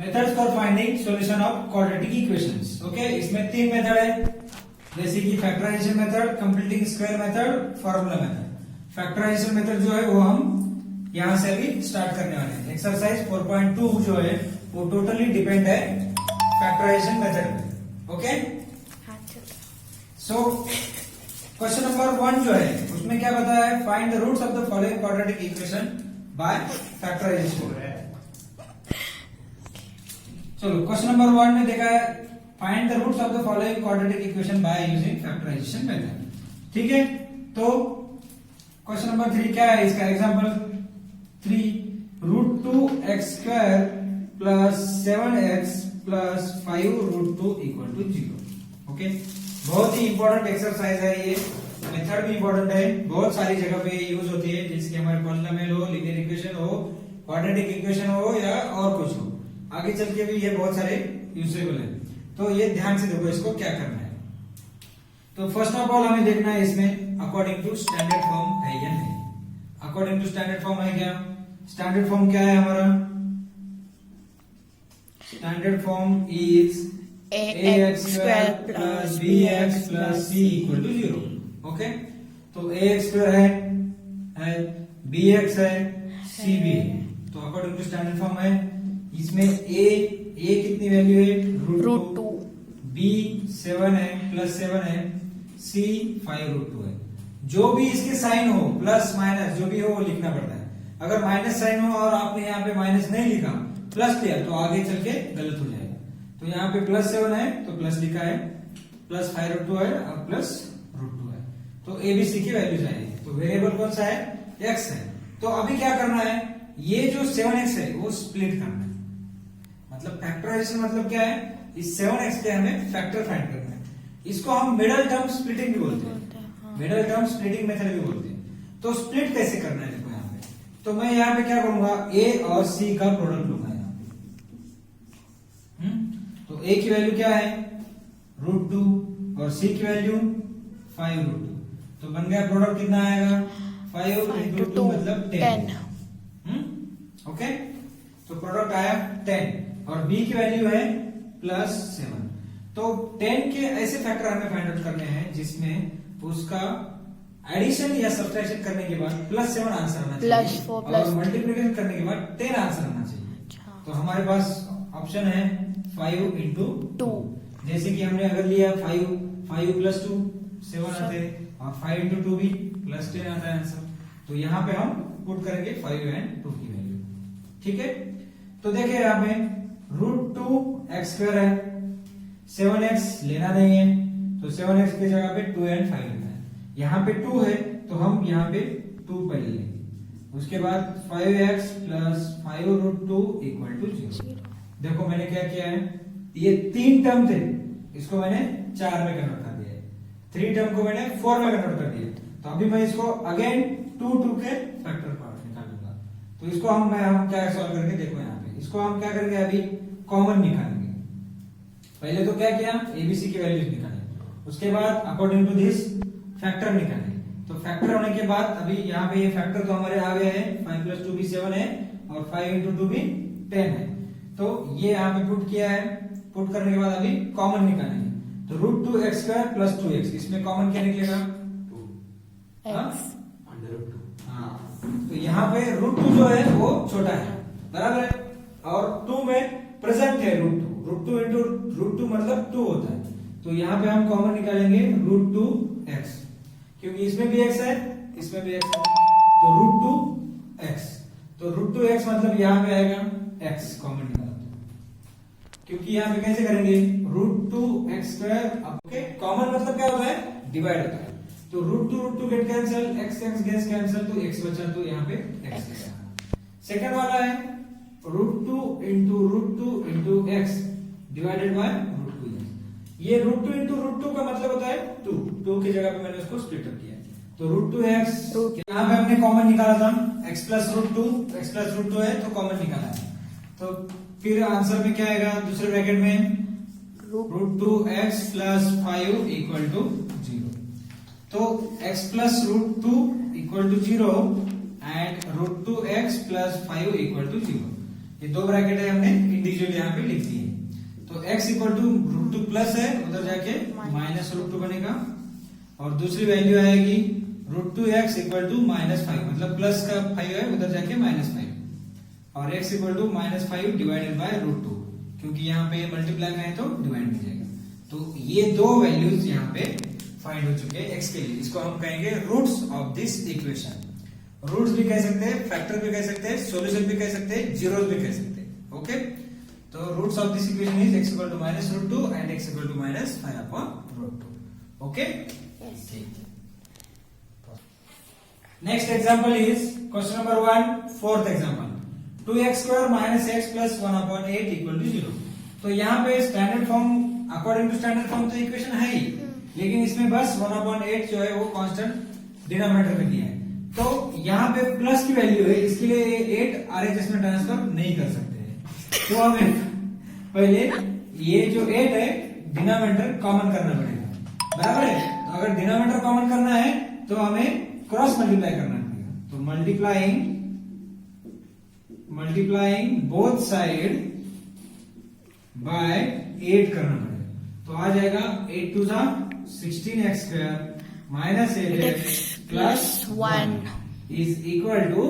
Methods for finding solution of quadratic equations. Okay, इसमें तीन method है, जैसे कि factorisation method, completing square method, formula method. Factorisation method जो है वो हम यहां से अभी स्टार्ट करने वाले हैं। एक्सरसाइज 4.2 जो है वो टोटली डिपेंड है फैक्टराइजेशन मेथड पे। ओके, सो क्वेश्चन नंबर 1 जो है उसमें क्या बताया है, find the roots of the following quadratic equation by factorisation. चलो, क्वेश्चन नंबर 1 में देखा है find the roots of the following quadratic equation by using factorisation method. ठीक है, तो क्वेश्चन नंबर 3 क्या है इसका example, 3 root 2x square plus 7x plus 5 root 2 equal to 0। Okay, बहुत ही इंपॉर्टेंट एक्सरसाइज है ये, मेथड भी इंपॉर्टेंट है, बहुत सारी जगह पे यूज होती है, जिसके हमारे पॉलिनोमियल हो, लीनियर इक्वेशन हो, क्वाड्रेटिक इक्वेशन हो या और कुछ हो, आगे चल के भी ये बहुत सारे यूजेबल है। तो ये ध्यान से देखो इसको क्या करना है। तो फर्स्ट ऑफ ऑल हमें देखना है इसमें अकॉर्डिंग टू स्टैंडर्ड फॉर्म है या नहीं। अकॉर्डिंग टू स्टैंडर्ड फॉर्म है क्या, स्टैंडर्ड फॉर्म क्या है हमारा, standard form is ax square plus bx plus c equal to 0। Okay, तो ax स्क्वायर है, bx है, c भी है, तो अकॉर्डिंग टू स्टैंडर्ड फॉर्म है। इसमें a कितनी वैल्यू है, रूट 2, b 7 है, प्लस 7 है, c 5 रूट 2 है। जो भी इसके साइन हो, प्लस माइनस जो भी हो वो लिखना पड़ता है। अगर माइनस साइन हो और आपने यहाँ पे माइनस नहीं लिखा, प्लस लिया, तो आगे चल के गलत हो जाएगा। तो यहाँ पे प्लस 7 है तो प्लस लिखा है, प्लस 5 रूट 2 है और प्लस रूट 2 है, तो एबीसी की वैल्यू आएगी। तो वेरिएबल कौन सा है, एक्स है। तो अभी क्या करना है, ये जो 7x है वो स्प्लिट करना है। मतलब फैक्टराइजेशन मतलब क्या है, इस 7x के हमें फैक्टर फाइंड करना है। इसको हम मिडल टर्म स्प्लिटिंग भी बोलते हैं, मिडल टर्म स्प्लिटिंग मेथड भी बोलते हैं। तो स्प्लिट कैसे करना है देखो यहाँ पे, तो मैं यहाँ पे क्या करूंगा, a और c का प्रोडक्ट लूंगा यहाँ पे। तो a की वैल्यू क्या है, रूट 2 और c की वैल्यू 5 रूट 2, तो बन गया प्रोडक्ट कितना आएगा, 5 इंटू 2 मतलब 10। ओके, तो प्रोडक्ट आया 10 और b की वैल्यू है प्लस 7। तो 10 के ऐसे फैक्टर हमें फाइंड आउट करने हैं जिसमें उसका एडिशन या सब्ट्रैक्शन करने के बाद प्लस 7 आंसर आना चाहिए और मल्टीप्लिकेशन करने के बाद 10 आंसर आना चाहिए। तो हमारे पास ऑप्शन है 5 इंटू 2। जैसे कि हमने अगर लिया 5 प्लस 2 7 आते हैं और 5 इंटू 2 भी प्लस 10 आता है आंसर। तो यहाँ पे हम पुट करेंगे 5 एंड 2 की वैल्यू। ठीक है, तो देखिए यहाँ पे रूट 2x स्क्वायर है, 7x लेना नहीं है, तो 7x की जगह पे 2 एंड 5 लेना है। यहाँ पे 2 है तो हम यहाँ पे 2 पहले लेंगे, उसके बाद 5x plus 5 root 2 equal to 0। देखो मैंने क्या किया है, ये 3 टर्म थे, इसको मैंने 4 में कन्वर्ट कर दिया है, 3 टर्म को मैंने 4 में कन्वर्ट कर दिया। तो अभी मैं इसको अगेन 2 के फैक्टर पार्ट निकालूंगा। तो इसको हम क्या सॉल्व करेंगे, देखो यहाँ पे इसको हम क्या करेंगे, अभी कॉमन निकालेंगे। पहले तो क्या किया, एबीसी की वैल्यूज निकाले, उसके बाद अकॉर्डिंग टू दिस फैक्टर निकाले। तो फैक्टर होने के बाद अभी यहाँ पे ये फैक्टर तो हमारे आ गए हैं, 5 प्लस 2 भी 7 है और 5 इंटू 2 भी 10 है। तो ये यहाँ पे पुट किया है, पुट करने के बाद अभी कॉमन निकालेंगे। तो root 2x square plus 2x, इसमें कॉमन क्या निकलेगा, 2 अंडर रूट 2। हाँ, तो यहाँ पे रूट 2 जो है वो छोटा है, बराबर है, और 2 में प्रेजेंट है रूट 2। रूट 2 इंटू रूट 2 मतलब 2 होता है। तो यहाँ पे हम कॉमन निकालेंगे रूट 2x, क्योंकि इसमें भी x है, इसमें भी x है, तो रूट 2x। तो रूट 2x मतलब यहाँ पे आएगा x कॉमन निकालते, क्योंकि यहाँ पे कैसे करेंगे, root 2x square. Okay, common मतलब क्या होता है, डिवाइड होता है। तो root 2 get cancel, x gets cancel, तो x बचा, तो यहाँ पे x बचा। सेकंड वाला है root 2 into x divided by root 2x। ये रूट 2 इंटू रूट 2 का मतलब होता है 2 की जगह पे मैंने उसको स्प्लिट अप किया। तो रूट 2x, यहाँ पे हमने कॉमन निकाला था, x प्लस रूट 2 है तो कॉमन निकाला है। तो फिर आंसर में क्या आएगा, दूसरे ब्रैकेट में root 2x plus 5 equal to 0। तो x plus root 2 equal to 0 and root 2x plus 5 equal to 0। ये दो ब्रैकेट है, हमने इंडिविजुअल यहाँ पे लिख दिए। तो x इक्वल टू √2 प्लस है, उधर जाके माइनस √2 बनेगा, और दूसरी वैल्यू आएगी √2x इक्वल टू -5, मतलब प्लस का 5 है, उधर जाके -5, और x equal to -5 divided by √2, क्योंकि यहाँ पे मल्टीप्लाई में है तो डिवाइड हो जाएगा। तो ये दो वैल्यूज यहाँ पे फाइंड हो चुके हैं x के लिए। इसको हम कहेंगे roots of this equation. Roots भी कह सकते हैं, फैक्टर भी कह सकते हैं, सॉल्यूशन भी कह सकते हैं, जीरोस भी कह सकते हैं। ओके, तो roots of this equation is x equal to -√2 and x equal to -5/√2। Okay, next example is question number 1, fourth example, 2x² - x + 1/8 = 0। तो यहाँ पे standard form, according to standard form तो इक्वेशन है ही, लेकिन इसमें बस 1/8 जो है वो कांस्टेंट डिनोमिनेटर में दिया है। तो यहाँ पे प्लस की वैल्यू है, इसके लिए 8 RHS में ट्रांसफर नहीं कर सकते हैं। तो हमें पहले ये जो 8 है डिनोमिनेटर कॉमन करना पड़ेगा, बराबर है। तो अगर डिनोमिनेटर कॉमन करना है तो हमें क्रॉस मल्टीप्लाई करना पड़ेगा। तो मल्टीप्लाइंग बोथ साइड बाय 8 करना पड़ेगा। तो आ जाएगा 8 2 16x² - 8x + 1 is equal to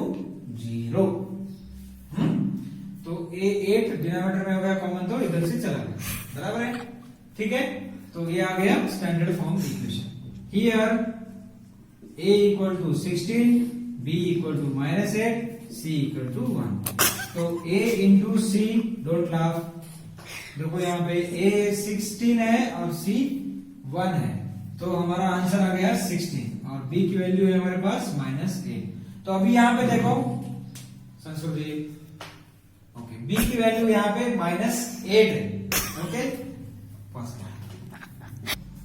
0। तो ये 8 डिनोमिनेटर में हो गया कॉमन, तो इधर से चला गया, बराबर है, ठीक है। तो ये आ गया standard form equation. Here a equal to 16, b equal to -8, c equal to 1। तो a into c, don't laugh, देखो यहाँ पे a 16 है और c 1 है, तो हमारा आंसर आ गया 16, और b की वैल्यू है हमारे पास -8। तो अभी यहाँ पे देखो संस्कृति, ओके, b की वैल्यू यहाँ पे -8 है, ओके,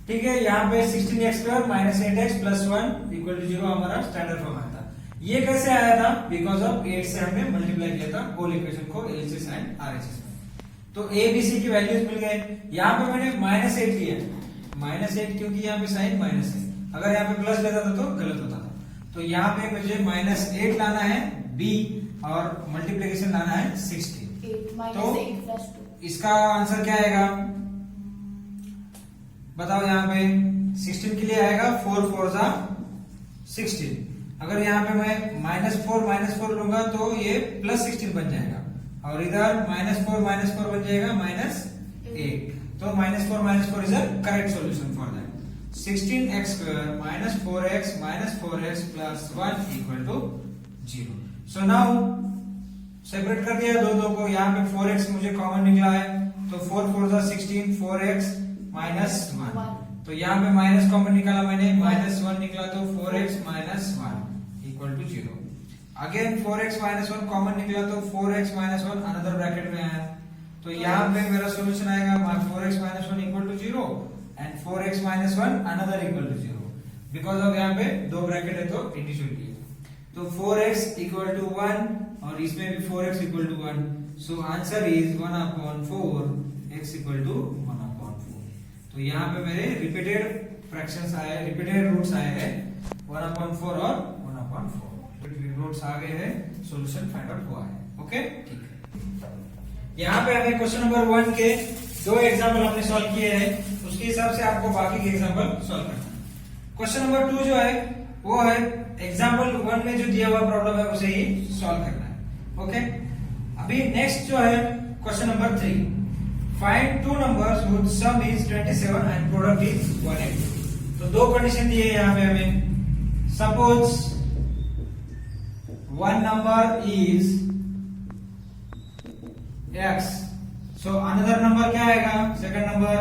ठीक है। यहाँ पे 16x² - 8x + 1 = 0 हमारा स्टैंडर्ड फॉर्म आया था। ये कैसे आया था? बिकॉज ऑफ 8 से हमने मल्टीप्लाई किया था होल इक्वेशन को LHS एंड RHS में। तो a b c की वैल्यूज मिल गए। यहाँ पे मैंने -8 लिया, -8 क्योंकि यहाँ पे साइन माइनस है, अगर यहाँ पे प्लस लेता था तो गलत होता था। तो यहाँ पे मुझे -8 लाना है b, और मल्टीप्लीकेशन लाना है 16। तो इसका आंसर क्या आएगा बताओ? यहाँ पे 16 के लिए आएगा 4 4 16। अगर यहाँ पे मैं -4 लूंगा तो ये +16 बन जाएगा, और इधर -4 बन जाएगा -8। तो -4 is a correct solution for that. 16x² - 4x - 4x + 1 = 0। So now separate कर दिया दो को। यहाँ पे 4x मुझे कॉमन निकला है, तो 4 4 16, 4x - 1। तो यहाँ पे माइनस कॉमन निकाला मैंने, -1 निकला, तो 4x - 1 = 0। अगेन 4x - 1 कॉमन निकला, तो 4x - 1 अनदर ब्रैकेट में आया। तो यहाँ पे मेरा सॉल्यूशन आएगा 4x - 1 = 0 and 4x - 1 another = 0। Because of यहाँ पे दो ब्रैकेट है तो इंडिविजुअल है। तो 4x = 1 और इसमें भी 4x = 1। So answer is 1/4, x = 1/4। तो यहाँ पे मेरे रिपीटेड फ्रैक्शंस आए, रिपीटेड रूट्स आए हैं 1/4 और 1/4। रूट्स आ गए हैं, सॉल्यूशन फाइंड आउट हुआ है। ओके, ठीक है। यहाँ पे हमें क्वेश्चन नंबर 1 के 2 एग्जाम्पल हमने सॉल्व किए हैं, उसके हिसाब से आपको बाकी के एग्जाम्पल सॉल्व करना है। क्वेश्चन नंबर 2 जो है वो है एग्जाम्पल 1 में जो दिया हुआ प्रॉब्लम है उसे ही सॉल्व करना है। ओके, अभी नेक्स्ट जो है question number 3, find two numbers whose sum is 27 and product is 180। तो दो कंडीशन दी है यहाँ पे हमें। Suppose one number is x, so another number क्या आएगा? सेकंड नंबर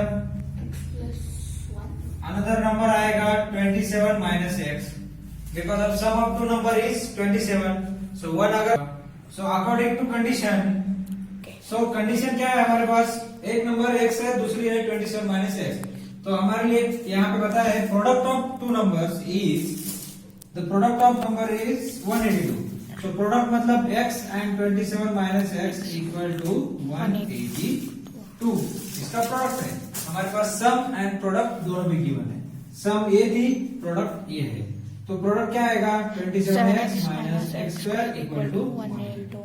another number आएगा 27 minus x, because of sum of two number is 27, so one अगर, so according to condition, so condition क्या है हमारे पास? एक नंबर x है, दूसरी है 27 minus x। तो हमारे लिए यहाँ पे पता है product of two numbers is, the product of number is 182। तो प्रोडक्ट मतलब x and 27 minus x = 182। इसका प्रोडक्ट है हमारे पास। सम एंड प्रोडक्ट दोनों भी गिवन है। सम ये थी, प्रोडक्ट ये है। तो प्रोडक्ट क्या आएगा? 27x - x² = 182।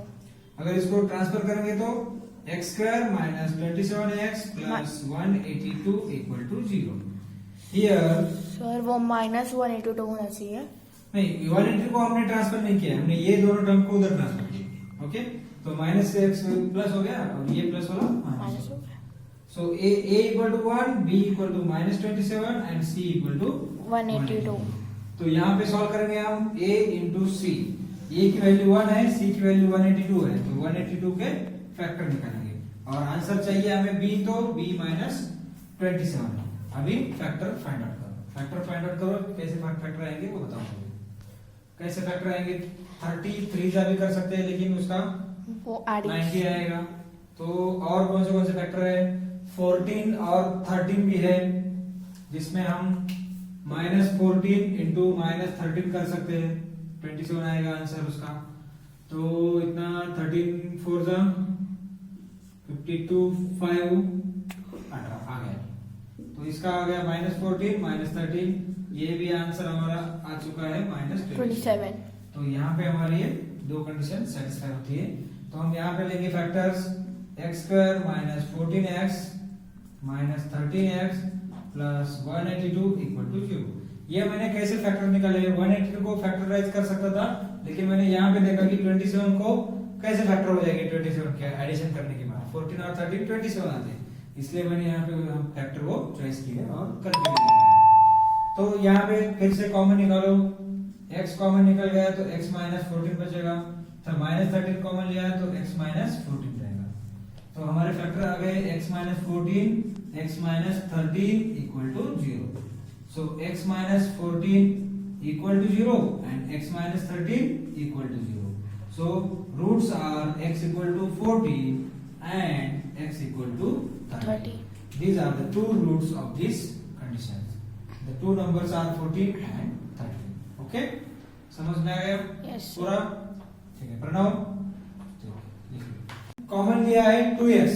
अगर इसको ट्रांसफर करेंगे तो x square minus 27x plus 182 equal to 0। Here sir वो -182 होना चाहिए। नहीं, 180 को हमने ट्रांसफर नहीं किया, हमने ये दोनों टर्म को उधर ट्रांसफर किया। ओके, तो माइनस से एक्स प्लस हो गया और ये प्लस वाला माइनस हो गया। So a equal to 1, b equal to -27 and c equal to 182। तो यहाँ पे सॉल्व करेंगे हम a इंटू सी। a की वैल्यू 1 है, c की वैल्यू 182 है, तो 182 के फैक्टर निकालेंगे और आंसर चाहिए हमें b, तो b माइनस 27। अभी फैक्टर फाइंड आउट करो। फैक्टर फाइंड आउट करो, कैसे फैक्टर आएंगे वो बताऊंगा। कैसे फैक्टर आएंगे, 33 जा भी कर सकते हैं लेकिन उसका वो 90 आएगा। तो और कौन से फैक्टर है, 14 और 13 भी है, जिसमें हम -14 इंटू -13 कर सकते हैं, 27 आएगा आंसर उसका। तो इतना 13 4 जा 52 5 18 आ गया। तो इसका आ गया -14 -13, ये भी आंसर हमारा आ चुका है -27। तो यहाँ पे हमारी ये दो कंडीशन सेटिस्फाई होती है। तो हम यहाँ पे लेंगे factors x square minus 14x minus 13x plus 182 equal to 0। ये मैंने कैसे फैक्टर निकाले, 182 को फैक्टराइज कर सकता था, लेकिन मैंने यहाँ पे देखा कि 27 को कैसे फैक्टर हो जाएगी, 27 के एडिशन करने के बाद 14 और 13 27 आते हैं, इसलिए मैंने यहाँ पे फैक्टर को चॉइस किया और करके लिखा है। तो यहाँ पे फिर से कॉमन निकालो, x कॉमन निकल गया तो x माइनस 14 बचेगा, तो -13 कॉमन लिया तो x माइनस 14 रहेगा। तो हमारे फैक्टर आ गए x minus 14, x minus 13 equal to 0। So x minus 14 equal to 0 and x minus 13 equal to 0। So roots are x equal to 14 and x equal to 30। These are the two roots of this condition. The two numbers are 14 and 13. Okay? समझ में आ गया? Yes. पूरा? ठीक है, Pranav common लिया है 2x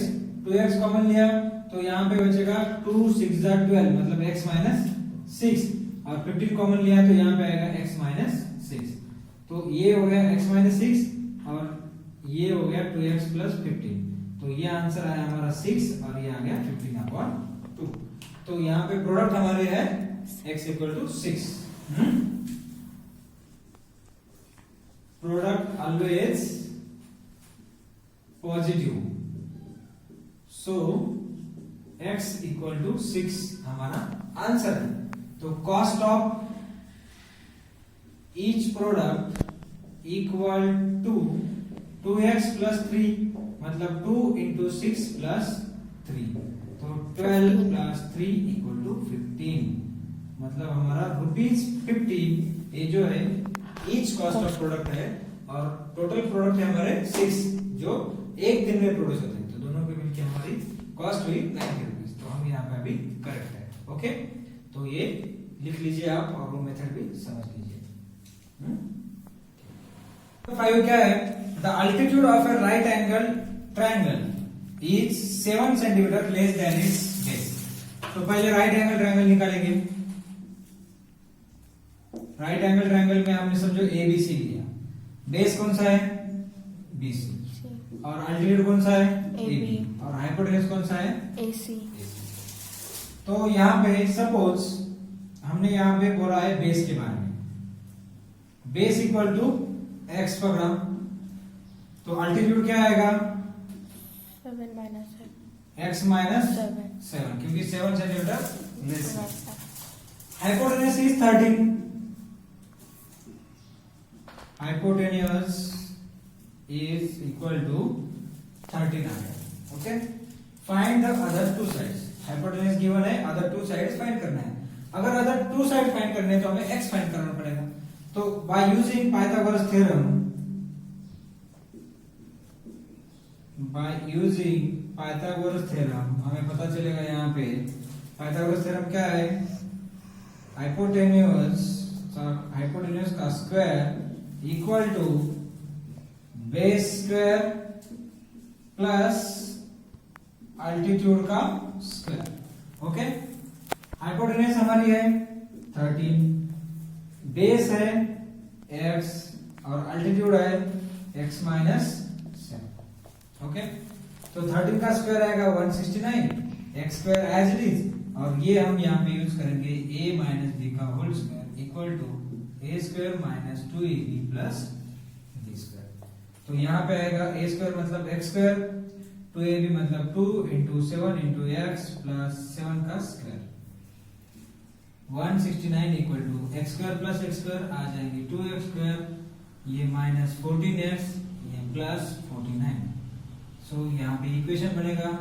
common लिया तो यहाँ पे बचेगा 2 6 12 मतलब x माइनस 6 और 15 कॉमन लिया तो यहाँ पे आएगा x माइनस 6। तो ये हो गया x माइनस 6 और ये हो गया 2x प्लस 15। तो ये आंसर आया हमारा 6 और ये आ गया 15/2। तो यहाँ पे प्रोडक्ट हमारे है x equal to 6। Product always positive, so x equal to 6 हमारा आंसर है। तो cost of each product equal to 2x plus 3 मतलब 2 इंटू 6 प्लस 3, तो 12 प्लस 3 इक्वल टू 15 मतलब हमारा ₹15। ये जो है ईच कॉस्ट ऑफ प्रोडक्ट है और टोटल प्रोडक्ट है हमारे 6 जो एक दिन में प्रोड्यूस होते हैं। तो दोनों के मिलकर हमारी कॉस्ट हुई 90 रुपीज। तो हम यहाँ पे अभी करेक्ट है। ओके, तो ये लिख लीजिए आप और वो मेथड भी समझ लीजिए। 5 क्या है, the altitude of A right angle triangle is 7 centimetre less than it's base. तो पहले राइट एंगल ट्रायंगल निकालेंगे। राइट एंगल ट्रायंगल में हमने समझो एबीसी लिया, बेस कौन सा है बीसी और अल्टीट्यूड कौन सा है एबी और हाइपोटेन्यूज कौन सा है एसी। तो यहाँ पे सपोज हमने यहाँ पे बोला है बेस के बारे में, बेस इक्वल टू एक्स पकड़ा तो अल्टीट्यूड क्या आएगा 7 माइनस x माइनस 7 क्योंकि 7 centimetre less. Hypotenuse is 13, hypotenuse is equal to 13 आ गया। Okay, find the other two sides. Hypotenuse given है, अदर टू साइड्स फाइंड करना है। अगर अदर टू साइड फाइंड करने हैं तो हमें x फाइंड करना पड़ेगा। तो बाय यूजिंग पाइथागोरस थ्योरम, हमें पता चलेगा यहाँ पे पाइथागोरस थ्योरम क्या है, हाइपोटेन्यूज का square equal to base square plus altitude का स्क्वायर। ओके, हाइपोटेन्यूज हमारी है 13, बेस है x और अल्टीट्यूड है x माइनस 7। ओके, तो 13 का स्क्वायर आएगा 169, x square as it is, और ये हम यहाँ पे यूज करेंगे a माइनस बी का whole square equal to a square minus 2ab plus b square. तो यहाँ पे आएगा a स्क्वायर मतलब x स्क्वायर, 2ab मतलब 2 इंटू 7 इंटू एक्स प्लस 7 का square, 169 equal to x square plus x square आ जाएंगे 2x स्क्वायर, ये माइनस 14x, ये प्लस 49। सो यहाँ पे इक्वेशन बनेगा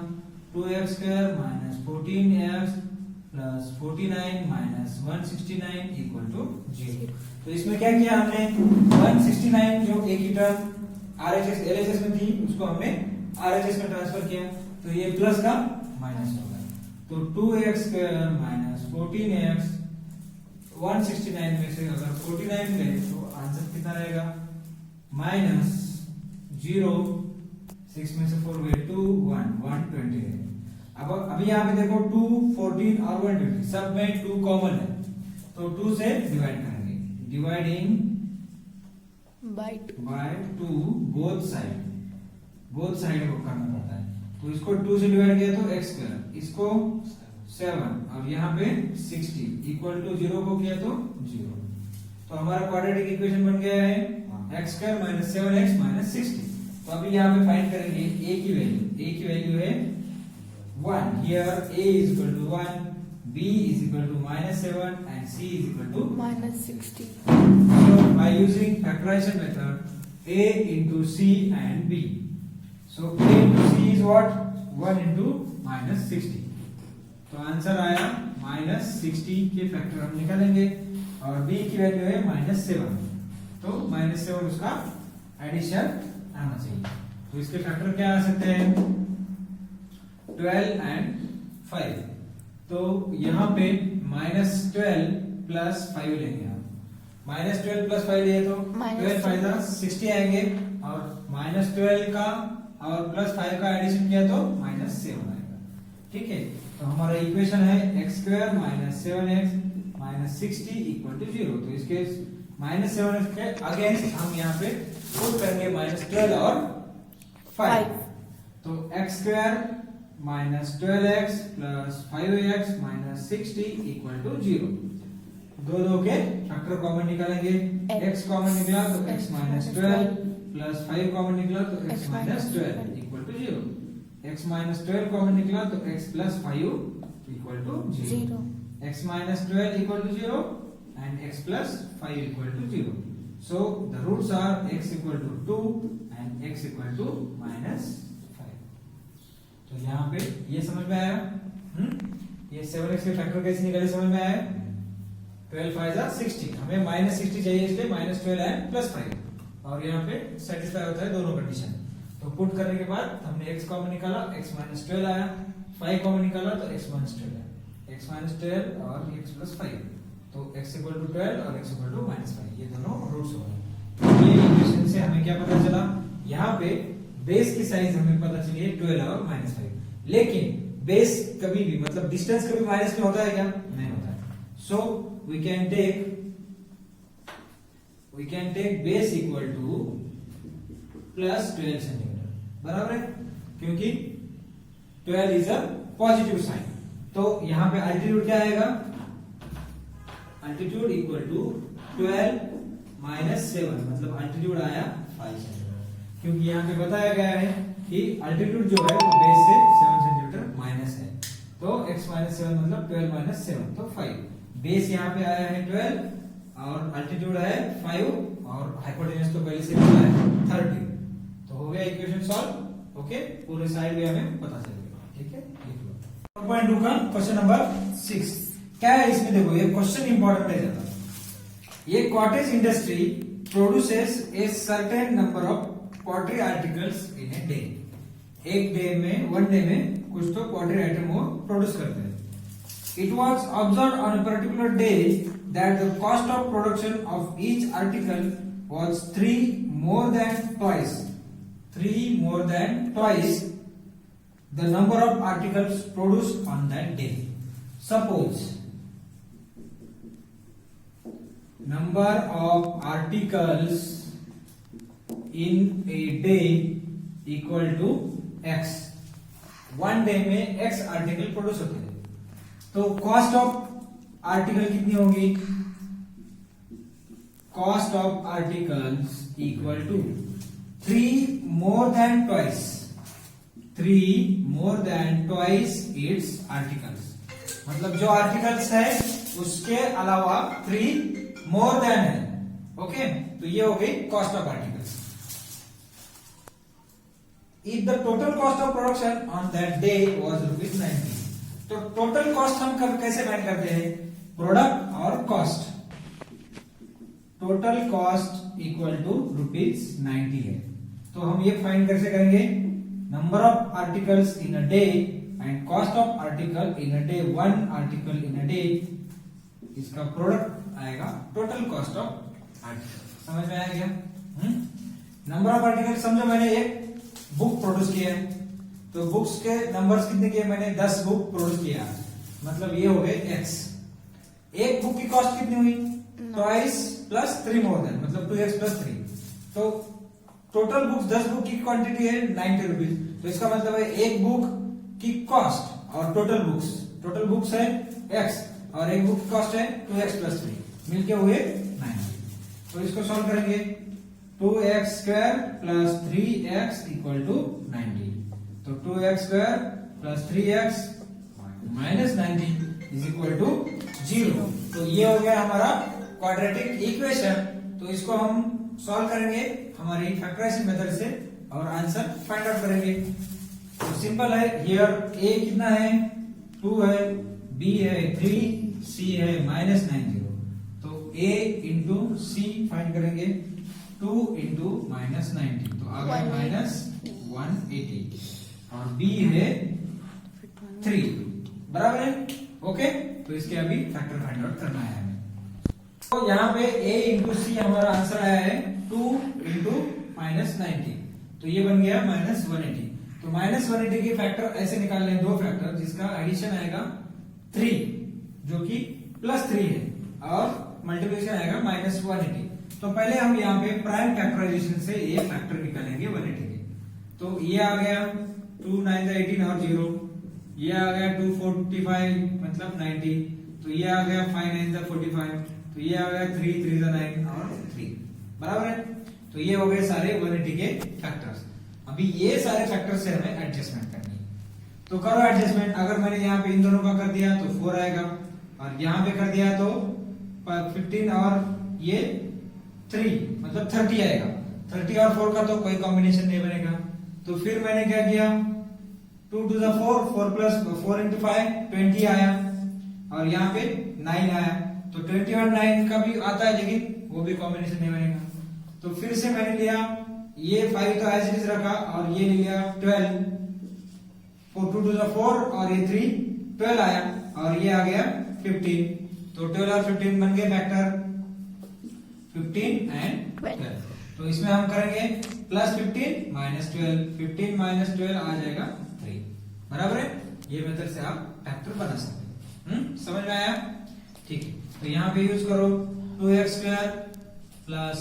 2x square minus 14x plus 49 minus 169 equal to 0। तो इसमें क्या किया हमने, 169 जो एक ही टर्म RHS LHS में थी उसको हमने RHS में ट्रांसफर किया, तो ये प्लस का माइनस होगा, तो 2x स्क्वायर माइनस 14x, 169 में से अगर 49 ले तो आंसर कितना रहेगा, माइनस 0, 6 में से 4 गए 2, 1, 120 है। अब अभी यहाँ पे देखो 2, 14 और 120 सब में 2 कॉमन है, तो 2 से डिवाइड करेंगे, डिवाइडिंग बाय 2 बोथ साइड को करना पड़ता है, तो इसको 2 से डिवाइड किया तो x स्क्वायर, इसको 7 और यहाँ पे 60 इक्वल टू 0 को किया तो 0। तो हमारा क्वाड्रेटिक इक्वेशन बन गया है x square minus 7x minus 60। तो अभी यहाँ पे फाइंड करेंगे a की वैल्यू है 1, here a is equal to 1, b is equal to minus 7 and c is equal to minus 60. So by using factorization method, a into c and b, so a into c is what, 1 into minus 60, तो answer आया minus 60 के factor हम निकालेंगे, और b की value है minus 7, तो minus 7 उसका एडिशन आना चाहिए, तो इसके फैक्टर क्या आ सकते हैं, 12 एंड 5। तो यहाँ पे माइनस 12 प्लस 5 लेंगे हम, माइनस 12 प्लस 5 लिए तो 12 फाइदा 60 आएंगे, और माइनस 12 का और प्लस 5 का एडिशन किया तो माइनस 7 आएगा। ठीक है, तो हमारा इक्वेशन है x square minus 7x minus 60 equal to 0। तो इसके माइनस 7x के अगेंस्ट हम यहाँ पे पुट करेंगे माइनस 12 और 5, तो x square minus 12x plus 5x minus 60 equal to 0। दो के फैक्टर कॉमन निकालेंगे, x कॉमन निकला तो x माइनस 12 प्लस 5 कॉमन निकला तो x minus 12 equal to 0, x minus 12 common निकला तो x plus 5 equal to 0, x minus 12 equal to 0 and x plus 5 equal to 0। So the roots are x equal to 2 and x equal to minus 5। तो यहाँ पे ये समझ में आया, ये 7x के फैक्टर कैसे निकाले समझ में आया, 12 5 60, हमें माइनस 60 चाहिए इसलिए माइनस 12 एंड प्लस 5, और यहाँ पे सेटिस्फाई होता है दोनों कंडीशन। तो पुट करने के बाद हमने x कॉमन निकाला, x माइनस 12 आया, 5 कॉमन निकाला तो x माइनस 12 आया, x माइनस 12 और x प्लस 5, तो x इक्वल टू 12 और x इक्वल टू माइनस 5, ये दोनों रूट्स हो गए। ये इक्वेशन से हमें क्या पता चला, यहाँ पे बेस की साइज हमें पता चली है 12 और माइनस 5, लेकिन बेस कभी भी मतलब डिस्टेंस कभी माइनस में होता है क्या, नहीं होता है। So we can take base equal to plus 12 centimetre, बराबर है, क्योंकि 12 इज अ पॉजिटिव साइन। तो यहाँ पे अल्टीट्यूड क्या आएगा, अल्टीट्यूड इक्वल टू 12 माइनस 7, मतलब अल्टीट्यूड आया 5 सेंटीमीटर, क्योंकि यहाँ पे बताया गया है कि अल्टीट्यूड जो है वो बेस से 7 सेंटीमीटर माइनस है, तो x माइनस 7 मतलब 12 माइनस 7 तो 5। बेस यहाँ पे आया है 12 और अल्टीट्यूड है 5 और हाइपोटेन्यूज तो पहले से मिला है 30। तो हो गया इक्वेशन सॉल्व। ओके, पूरे साइड भी हमें पता चल गया। ठीक है, लिख लो 4.2 का क्वेश्चन नंबर 6 क्या है। इसमें देखो ये क्वेश्चन इंपॉर्टेंट है ज्यादा। ये cottage industry produces a certain number of pottery articles in a day. एक डे में, वन डे में कुछ तो पॉटरी आइटम वो प्रोड्यूस करते हैं। It was observe on a particular day that the cost of production of each article was 3 more than twice the number of articles produced on that day. Suppose number of articles in a day equal to x. One day में x article produce होते हैं, तो cost of article कितनी होगी? Cost of articles equal to 3 more than twice it's articles. मतलब जो articles है उसके अलावा 3 more than है। ओके, तो ये हो गई cost of articles. If the total cost of production on that day was ₹90, तो टोटल कॉस्ट हम कब कैसे फाइंड करते हैं? प्रोडक्ट और cost. Total cost equal to ₹90 है, तो हम ये फाइंड कैसे करेंगे? Number of articles in a day and cost of article in a day, one article in a day, इसका प्रोडक्ट आएगा टोटल कॉस्ट ऑफ आर्टिकल। समझ में आ गया? नंबर ऑफ आर्टिकल समझो, मैंने एक बुक प्रोड्यूस किया है, तो बुक्स के नंबर्स कितने किए? मैंने 10 बुक प्रोड्यूस किया, मतलब ये हो गए x। एक बुक की कॉस्ट कितनी हुई? ट्वाइस प्लस 3 more than, मतलब 2x प्लस 3। तो टोटल बुक्स 10 बुक की क्वांटिटी है ₹90, तो इसका मतलब है एक बुक की कॉस्ट और टोटल बुक्स है x और एक बुक की कॉस्ट है 2x प्लस 3, मिलके हुए 90। तो इसको सॉल्व करेंगे, 2x square plus 3x equal to 90, तो 2x square plus 3x minus 90 is equal to 0। तो ये हो गया हमारा क्वाड्रेटिक इक्वेशन। तो इसको हम सॉल्व करेंगे हमारी फैक्टराइजेशन मेथड से और आंसर फाइंड आउट करेंगे। तो सिंपल है, हियर a कितना है? 2 है, b है 3, c है -90। तो a इंटू सी फाइंड करेंगे, 2 इंटू -90, तो आ गया -180, और b है 3, बराबर है? ओके, तो इसके अभी फैक्टर फाइंड आउट करना है हमें। तो यहाँ पे a इंटू सी हमारा आंसर आया है 2 इंटू -90, तो ये बन गया -180। तो -180 के फैक्टर ऐसे निकालने हैं, दो फैक्टर, जिसका एडिशन आएगा 3 जो कि +3 है, और मल्टीप्लिकेशन आएगा -180। तो पहले हम यहाँ पे प्राइम फैक्टराइजेशन से ये फैक्टर निकालेंगे 180 के। तो ये आ गया 2 9 18 और 0, ये आ गया 245 मतलब 90, तो ये आ गया 5 9 45, तो ये आ गया 3 3 9 और 3, बराबर है? तो ये हो गए सारे 180 के फैक्टर्स। अभी ये सारे फैक्टर से हमें एडजस्टमेंट करनी है, तो करो एडजस्टमेंट। अगर मैंने यहाँ पे इन दोनों का कर दिया तो 4 आएगा, और यहाँ पे कर दिया तो 15 और ये 3 मतलब 30 आएगा। 30 और 4 का तो कोई कॉम्बिनेशन नहीं बनेगा। तो फिर मैंने क्या किया, 2 to the 4, 4 plus 4 into 5 20 आया, और यहाँ पे 9 आया। तो 20 और 9 का भी आता है, लेकिन वो भी कॉम्बिनेशन नहीं बनेगा। तो फिर से मैंने लिया, ये 5 तो एज इट इज रखा, और ये लिया 12, 2 to the 4 और ये 3 12 आया, और ये आ गया 15। तो 12 और 15 बन गए फैक्टर 15 एंड 12। तो इसमें हम करेंगे +15 -12, 15 -12 आ जाएगा 3, बराबर है? ये मेथड से आप फैक्टर बना सकते हैं। समझ में आया? ठीक है, तो यहाँ पे यूज करो 2x square plus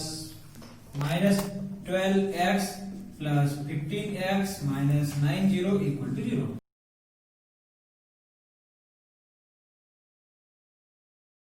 -12x plus 15x -90 equal to 0।